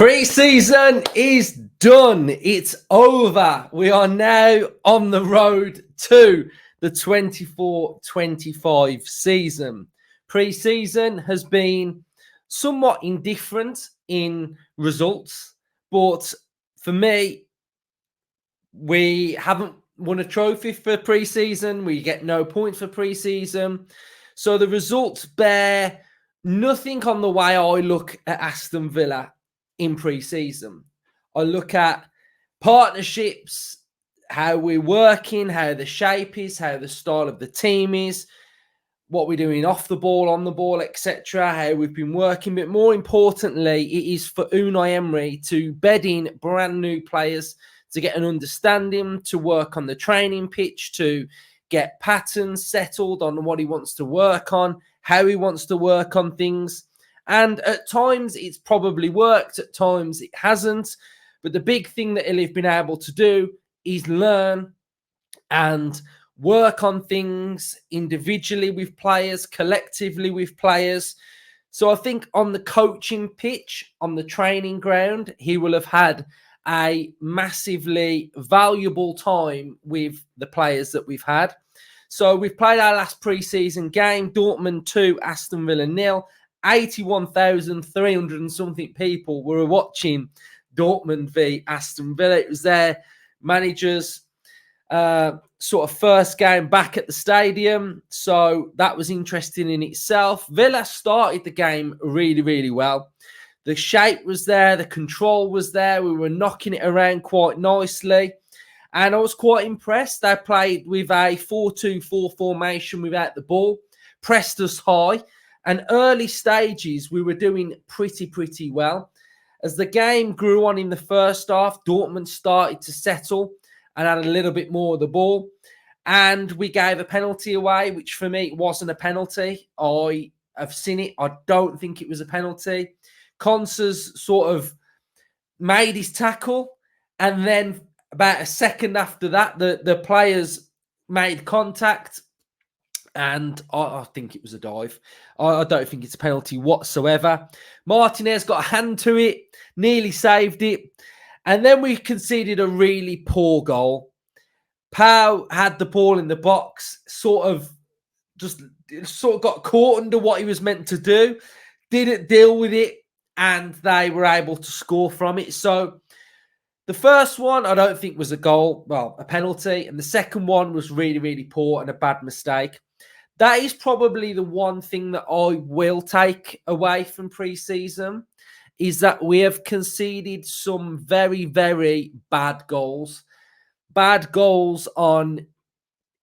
Pre-season is done. It's over. We are now on the road to the 24-25 season. Pre-season has been somewhat indifferent in results, but for me, we haven't won a trophy for pre-season. We get no points for pre-season. So the results bear nothing on the way I look at Aston Villa in pre-season. I look at partnerships, how we're working, how the shape is, how the style of the team is, what we're doing off the ball, on the ball, etc., how we've been working. But more importantly, it is for Unai Emery to bed in brand new players, to get an understanding, to work on the training pitch, to get patterns settled on what he wants to work on, how he wants to work on things. And at times it's probably worked, at times it hasn't. But the big thing that he'll have been able to do is learn and work on things individually with players, collectively with players. So I think on the coaching pitch, on the training ground, he will have had a massively valuable time with the players that we've had. So we've played our last pre-season game, Dortmund 2, Aston Villa 0. 81,300 and something people were watching Dortmund v Aston Villa. It was their manager's sort of first game back at the stadium. So that was interesting in itself. Villa started the game really, really well. The shape was there. The control was there. We were knocking it around quite nicely. And I was quite impressed. They played with a 4-2-4 formation without the ball, pressed us high. And early stages, we were doing pretty well. As the game grew on in the first half, Dortmund started to settle and had a little bit more of the ball. And we gave a penalty away, which for me wasn't a penalty. I have seen it. I don't think it was a penalty. Consas sort of made his tackle. And then about a second after that, the players made contact. And I think it was a dive. I don't think it's a penalty whatsoever. Martinez got a hand to it, nearly saved it. And then we conceded a really poor goal. Pau had the ball in the box, sort of got caught under what he was meant to do, didn't deal with it, and they were able to score from it. So the first one, I don't think was a goal, well, a penalty. And the second one was really, really poor and a bad mistake. That is probably the one thing that I will take away from pre-season, is that we have conceded some very, very bad goals. Bad goals on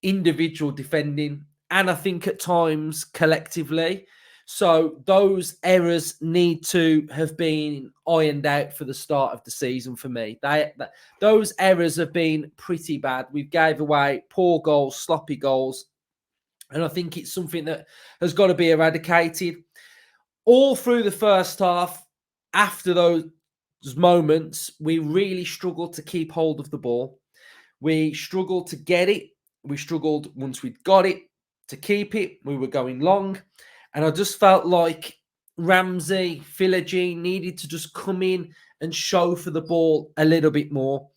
individual defending, and I think at times collectively. So those errors need to have been ironed out for the start of the season for me. Those errors have been pretty bad. We've gave away poor goals, sloppy goals. And I think it's something that has got to be eradicated. All through the first half, after those moments, we really struggled to keep hold of the ball. We struggled to get it. We struggled once we'd got it to keep it. We were going long. And I just felt like Ramsey, Philogene needed to just come in and show for the ball a little bit more.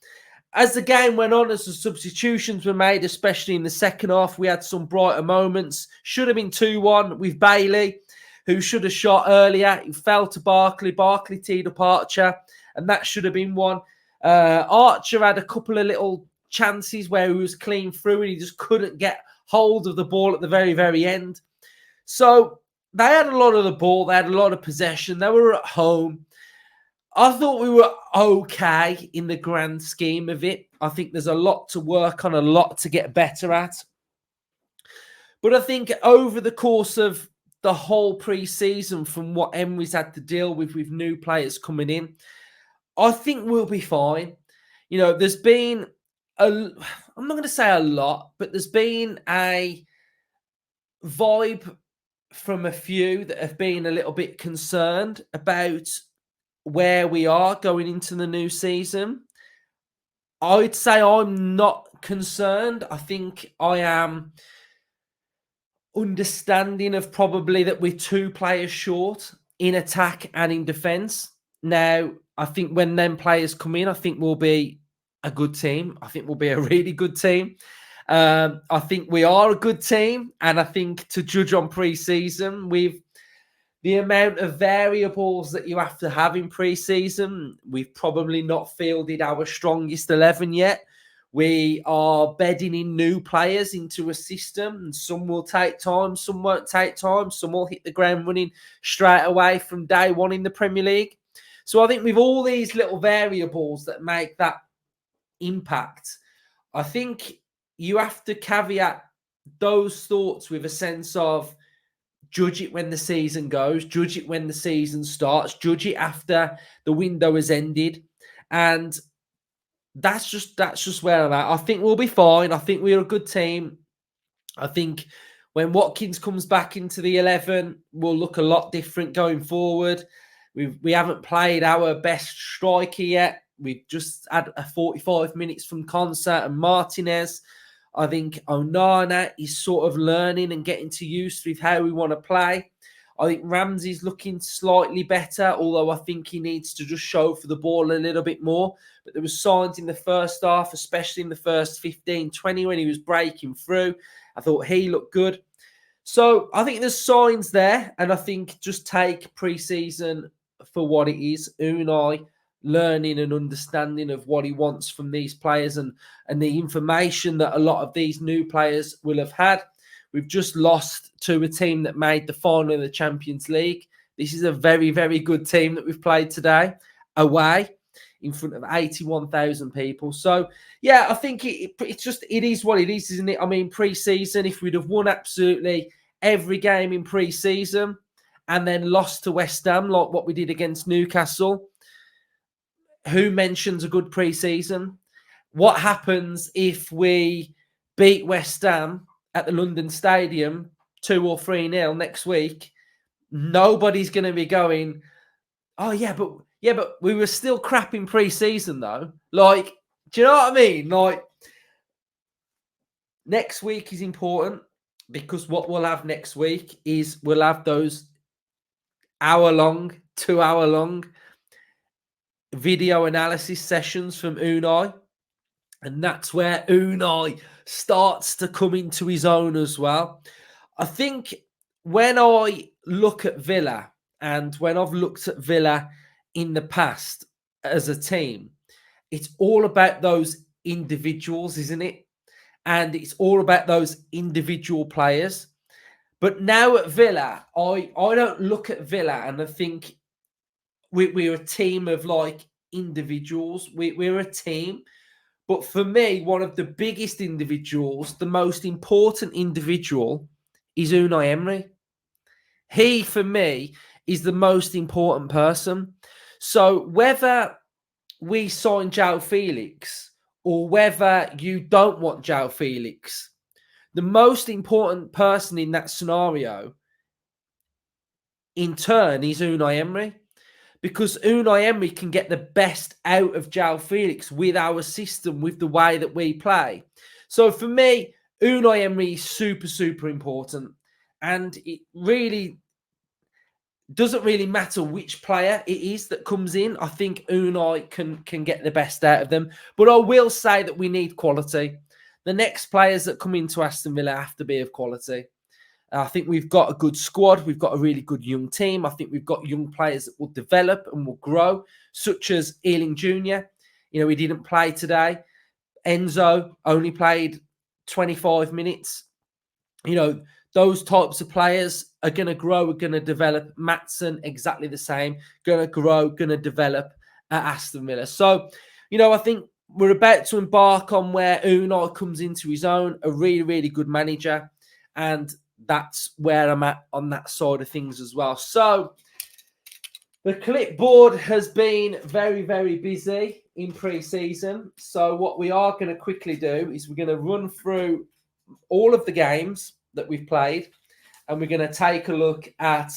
As the game went on, as the substitutions were made, especially in the second half, we had some brighter moments. Should have been 2-1 with Bailey, who should have shot earlier. He fell to Barkley. Barkley teed up Archer, and that should have been one. Archer had a couple of little chances where he was clean through and he just couldn't get hold of the ball at the very, very end. So they had a lot of the ball. They had a lot of possession. They were at home. I thought we were okay in the grand scheme of it. I think there's a lot to work on, a lot to get better at. But I think over the course of the whole pre-season, from what Emery's had to deal with new players coming in, I think we'll be fine. You know, there's been I'm not going to say a lot, but there's been a vibe from a few that have been a little bit concerned about where we are going into the new season. I'd say I'm not concerned. I think I am understanding of probably that we're 2 players short in attack and in defence. Now, I think when them players come in, I think we'll be a good team. I think we'll be a really good team. I think we are a good team. And I think to judge on pre-season, with the amount of variables that you have to have in pre-season, we've probably not fielded our strongest 11 yet. We are bedding in new players into a system, and some will take time, some won't take time, some will hit the ground running straight away from day one in the Premier League. So I think with all these little variables that make that impact, I think you have to caveat those thoughts with a sense of judge it when the season goes, judge it when the season starts, judge it after the window has ended. And that's just where I'm at. I think we'll be fine. I think we're a good team. I think when Watkins comes back into the 11, we'll look a lot different going forward. We haven't played our best striker yet. We've just had a 45 minutes from Concert and Martinez. I think Onana is sort of learning and getting to use with how we want to play. I think Ramsey's looking slightly better, although I think he needs to just show for the ball a little bit more. But there were signs in the first half, especially in the first 15, 20, when he was breaking through. I thought he looked good. So I think there's signs there, and I think just take pre-season for what it is. Unai learning and understanding of what he wants from these players and the information that a lot of these new players will have had. We've just lost to a team that made the final of the Champions League. This is a very, very good team that we've played today, away in front of 81,000 people. So, yeah, I think it is what it is, isn't it? I mean, pre-season, if we'd have won absolutely every game in pre-season and then lost to West Ham, like what we did against Newcastle, who mentions a good pre-season? What happens if we beat West Ham at the London Stadium 2 or 3-0 next week? Nobody's going to be going, oh, yeah, but we were still crap in pre-season, though. Like, do you know what I mean? Like, next week is important because what we'll have next week is we'll have those hour-long, 2-hour-long video analysis sessions from Unai. And that's where Unai starts to come into his own as well. I think when I look at Villa and when I've looked at Villa in the past as a team, it's all about those individuals, isn't it? And it's all about those individual players. But now at Villa, I don't look at Villa and I think we're a team of like individuals. We're a team. But for me, one of the biggest individuals, the most important individual is Unai Emery. He, for me, is the most important person. So whether we sign João Felix or whether you don't want João Felix, the most important person in that scenario, in turn, is Unai Emery. Because Unai Emery can get the best out of João Felix with our system, with the way that we play. So for me, Unai Emery is super, super important. And it really doesn't really matter which player it is that comes in. I think Unai can get the best out of them. But I will say that we need quality. The next players that come into Aston Villa have to be of quality. I think we've got a good squad. We've got a really good young team. I think we've got young players that will develop and will grow, such as Ealing Jr. You know, he didn't play today. Enzo only played 25 minutes. You know, those types of players are going to grow, are going to develop. Maatsen, exactly the same. Going to grow, going to develop at Aston Villa. So, you know, I think we're about to embark on where Unai comes into his own, a really, really good manager. And that's where I'm at on that side of things as well. So the clipboard has been very, very busy in pre-season. So what we are going to quickly do is we're going to run through all of the games that we've played, and we're going to take a look at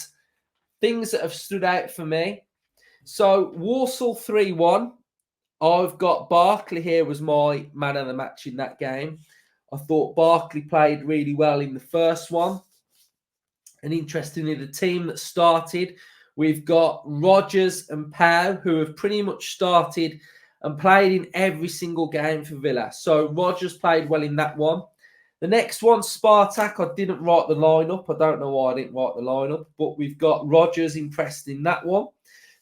things that have stood out for me. So Walsall 3-1. I've got Barkley here was my man of the match in that game. I thought Barkley played really well in the first one. And interestingly, the team that started We've got Rodgers and Pau, who have pretty much started and played in every single game for Villa. So Rodgers played well in that one. The next one, Spartak, I didn't write the lineup. I don't know why I didn't write the lineup, but we've got Rodgers impressed in that one.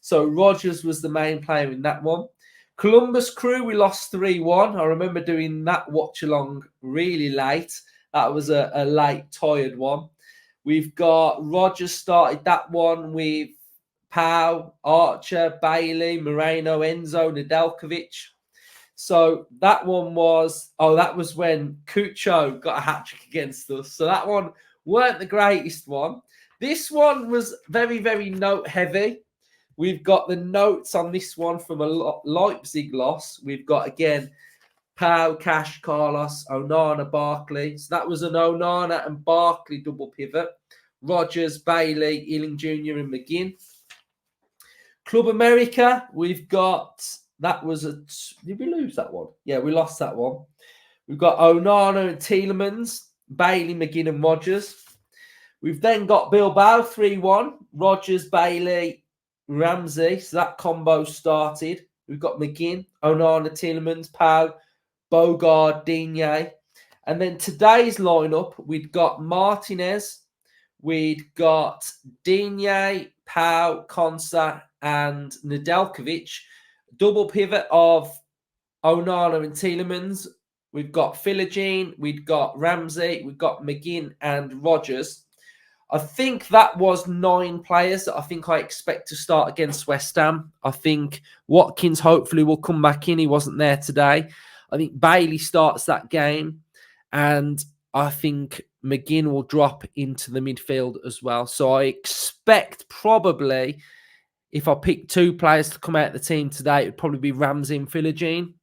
So Rodgers was the main player in that one. Columbus Crew, we lost 3-1. I remember doing that watch along really late. That was a late, tired one. We've got Rodgers started that one with Pau, Archer, Bailey, Moreno, Enzo, Nedeljkovic. So that one was, that was when Cucho got a hat-trick against us. So that one weren't the greatest one. This one was very, very note-heavy. We've got the notes on this one from a Leipzig loss. We've got, again, Pau, Cash, Carlos, Onana, Barkley. So that was an Onana and Barkley double pivot. Rodgers, Bailey, Ealing Jr. and McGinn. Club America, we've got, that was did we lose that one? Yeah, we lost that one. We've got Onana and Tielemans, Bailey, McGinn and Rodgers. We've then got Bilbao 3-1, Rodgers, Bailey, Ramsey. So that combo started. We've got McGinn, Onana, Tielemans, Pau, Bogard, Digne. And then today's lineup, we've got Martinez, we've got Digne, Pau, Konsa, and Nedeljkovic. Double pivot of Onana and Tielemans. We've got Philogene, we've got Ramsey, we've got McGinn and Rodgers. I think that was 9 players that I think I expect to start against West Ham. I think Watkins hopefully will come back in. He wasn't there today. I think Bailey starts that game. And I think McGinn will drop into the midfield as well. So I expect probably, if I pick 2 players to come out of the team today, it would probably be Ramsey and Philogene.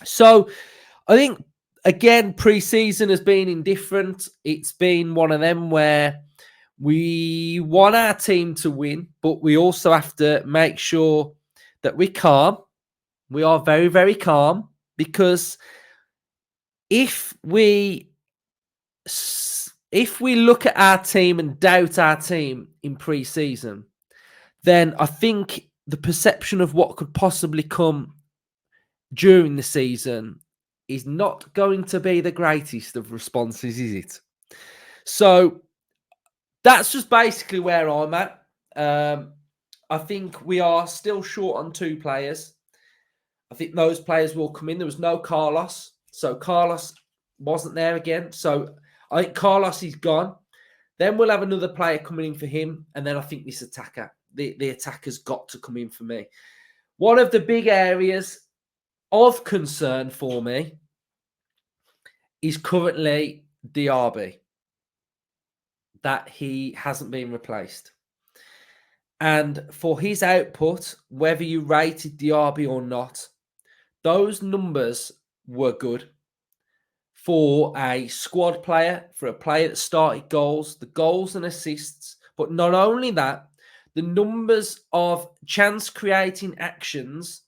So I think, again, pre-season has been indifferent. It's been one of them where we want our team to win, but we also have to make sure that we're calm. We are very, very calm, because if we look at our team and doubt our team in pre-season, then I think the perception of what could possibly come during the season is not going to be the greatest of responses, is it? So that's just basically where I'm at. I think we are still short on 2 players. I think those players will come in. There was no Carlos. So Carlos wasn't there again. So I think Carlos is gone. Then we'll have another player coming in for him. And then I think this attacker, the attacker's got to come in for me. One of the big areas of concern for me is currently Diaby, that he hasn't been replaced. And for his output, whether you rated Diaby or not, those numbers were good for a squad player, for a player that started goals, the goals and assists. But not only that, the numbers of chance-creating actions,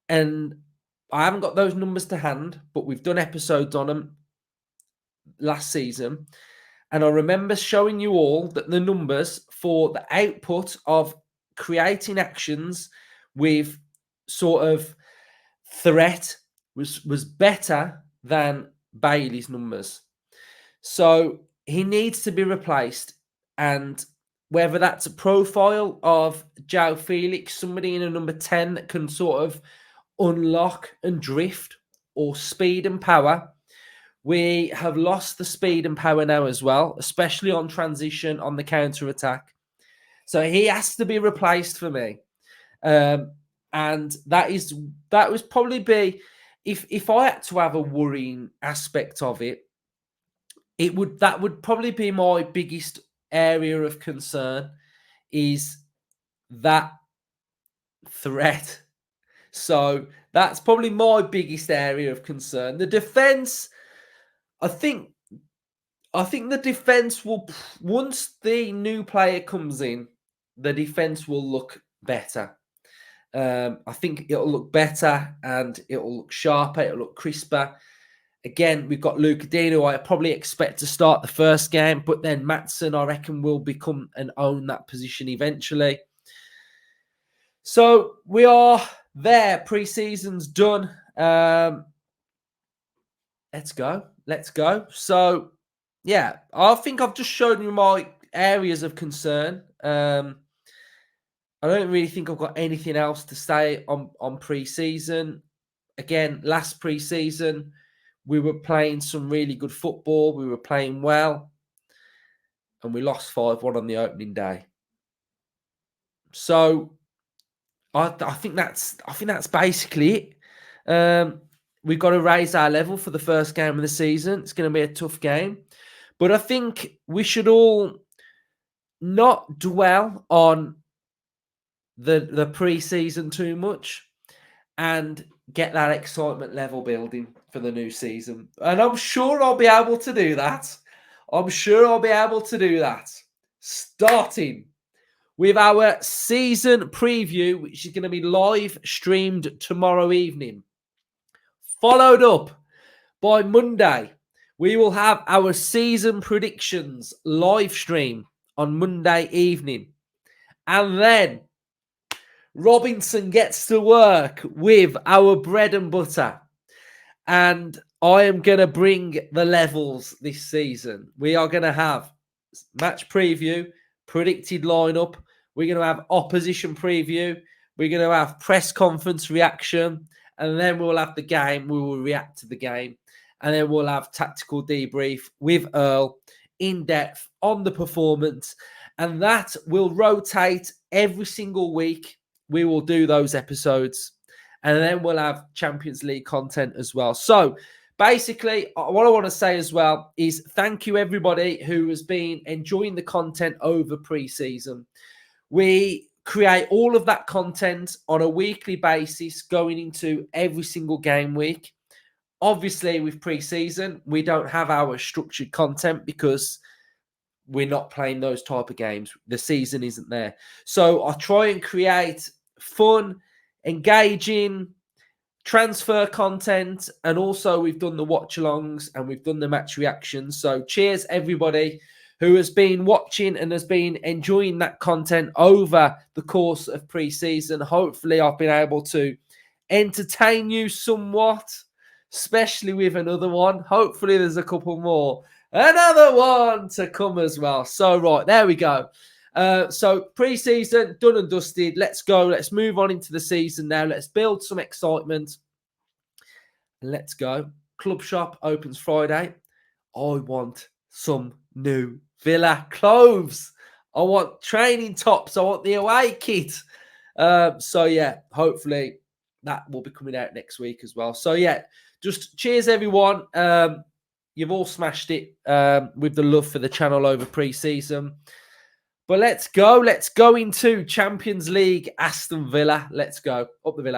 and I haven't got those numbers to hand, but we've done episodes on them last season. And I remember showing you all that the numbers for the output of creating actions with sort of threat was better than Bailey's numbers. So he needs to be replaced. And whether that's a profile of João Felix, somebody in a number 10 that can sort of unlock and drift, or speed and power, we have lost the speed and power now as well, especially on transition, on the counter-attack. So he has to be replaced for me. And that was probably be, if I had to have a worrying aspect of it, that would probably be my biggest area of concern, is that threat. So that's probably my biggest area of concern. The defense, I think the defense will, once the new player comes in, the defense will look better. I think it'll look better, and it'll look sharper, it'll look crisper. Again, we've got Luca Dean, who I probably expect to start the first game, but then Maatsen, I reckon, will become and own that position eventually. So we are there. Pre-season's done. Let's go. Let's go. So, yeah, I think I've just shown you my areas of concern. I don't really think I've got anything else to say on pre-season. Again, last pre-season, we were playing some really good football. We were playing well. And we lost 5-1 on the opening day. So I think that's basically it. We've got to raise our level for the first game of the season. It's going to be a tough game. But I think we should all not dwell on the pre-season too much and get that excitement level building for the new season. And I'm sure I'll be able to do that. Starting with our season preview, which is going to be live streamed tomorrow evening. Followed up by Monday, we will have our season predictions live stream on Monday evening. And then Robinson gets to work with our bread and butter. And I am going to bring the levels this season. We are going to have match preview, predicted lineup. We're going to have opposition preview. We're going to have press conference reaction. And then we'll have the game. We will react to the game. And then we'll have tactical debrief with Earl in depth on the performance. And that will rotate every single week. We will do those episodes. And then we'll have Champions League content as well. So basically, what I want to say as well is thank you, everybody who has been enjoying the content over pre-season. We create all of that content on a weekly basis going into every single game week. Obviously, with pre-season, we don't have our structured content because we're not playing those type of games. The season isn't there. So I try and create fun, engaging transfer content, and also we've done the watch-alongs and we've done the match reactions. So cheers, everybody who has been watching and has been enjoying that content over the course of pre-season. Hopefully, I've been able to entertain you somewhat, especially with another one. Hopefully, there's a couple more. Another one to come as well. So, right, there we go. So, pre-season, done and dusted. Let's go. Let's move on into the season now. Let's build some excitement. Let's go. Club shop opens Friday. I want some new Villa clothes. I want training tops. I want the away kit. So, yeah, hopefully that will be coming out next week as well. So, yeah, just cheers, everyone. You've all smashed it with the love for the channel over pre-season. But let's go. Let's go into Champions League Aston Villa. Let's go. Up the Villa.